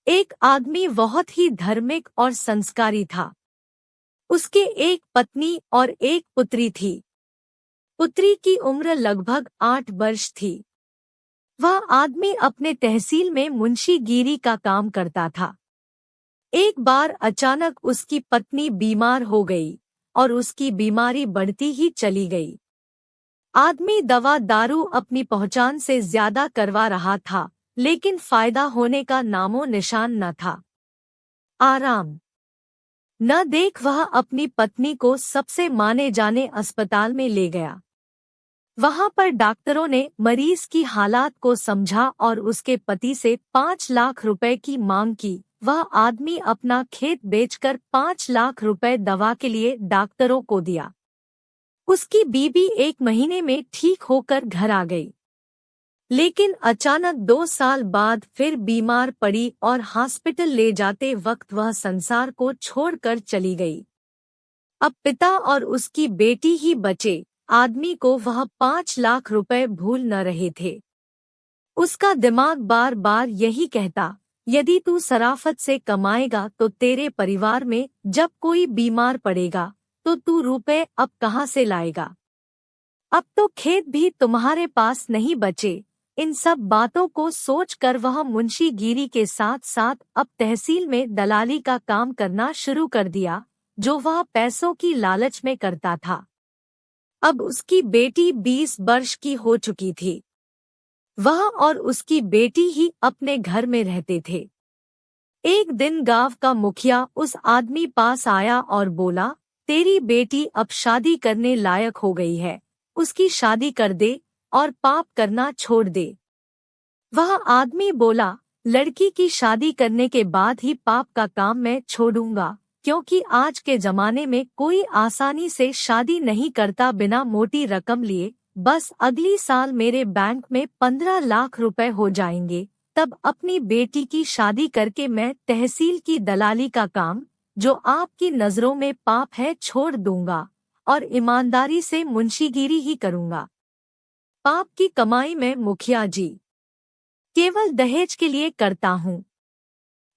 एक आदमी बहुत ही धार्मिक और संस्कारी था। उसके एक पत्नी और एक पुत्री थी। पुत्री की उम्र लगभग 8 वर्ष थी। वह आदमी अपने तहसील में मुंशीगिरी का काम करता था। एक बार अचानक उसकी पत्नी बीमार हो गई और उसकी बीमारी बढ़ती ही चली गई। आदमी दवा दारू अपनी पहचान से ज्यादा करवा रहा था, लेकिन फायदा होने का नामो निशान न था। आराम न देख वह अपनी पत्नी को सबसे माने जाने अस्पताल में ले गया। वहां पर डॉक्टरों ने मरीज की हालात को समझा और उसके पति से 5 लाख रुपए की मांग की। वह आदमी अपना खेत बेचकर 5 लाख रुपए दवा के लिए डॉक्टरों को दिया। उसकी बीबी 1 महीने में ठीक होकर घर आ गई, लेकिन अचानक 2 साल बाद फिर बीमार पड़ी और हॉस्पिटल ले जाते वक्त वह संसार को छोड़कर चली गई। अब पिता और उसकी बेटी ही बचे। आदमी को वह 5 लाख रुपए भूल न रहे थे। उसका दिमाग बार बार यही कहता, यदि तू शराफत से कमाएगा तो तेरे परिवार में जब कोई बीमार पड़ेगा तो तू रुपए अब कहाँ से लाएगा? अब तो खेत भी तुम्हारे पास नहीं बचे। इन सब बातों को सोचकर वह मुंशीगिरी के साथ साथ अब तहसील में दलाली का काम करना शुरू कर दिया, जो वह पैसों की लालच में करता था। अब उसकी बेटी 20 वर्ष की हो चुकी थी। वह और उसकी बेटी ही अपने घर में रहते थे। एक दिन गांव का मुखिया उस आदमी पास आया और बोला, तेरी बेटी अब शादी करने लायक हो गई है, उसकी शादी कर दे और पाप करना छोड़ दे। वह आदमी बोला, लड़की की शादी करने के बाद ही पाप का काम मैं छोड़ूंगा, क्योंकि आज के जमाने में कोई आसानी से शादी नहीं करता बिना मोटी रकम लिए। बस अगली साल मेरे बैंक में 15 लाख रुपए हो जाएंगे, तब अपनी बेटी की शादी करके मैं तहसील की दलाली का काम, जो आपकी नजरों में पाप है, छोड़ दूंगा और ईमानदारी से मुंशीगिरी ही करूंगा। पाप की कमाई मैं मुखिया जी केवल दहेज के लिए करता हूँ।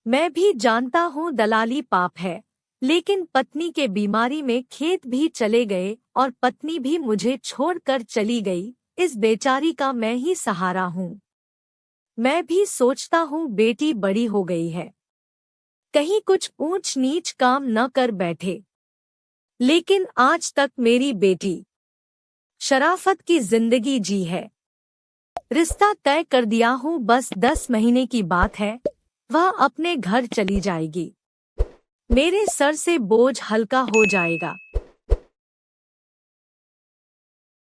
मैं भी जानता हूँ दलाली पाप है, लेकिन पत्नी के बीमारी में खेत भी चले गए और पत्नी भी मुझे छोड़कर चली गई। इस बेचारी का मैं ही सहारा हूँ। मैं भी सोचता हूँ बेटी बड़ी हो गई है, कहीं कुछ ऊंच नीच काम न कर बैठे, लेकिन आज तक मेरी बेटी शराफत की जिंदगी जी है। रिश्ता तय कर दिया हूँ, बस 10 महीने की बात है, वह अपने घर चली जाएगी। मेरे सर से बोझ हल्का हो जाएगा।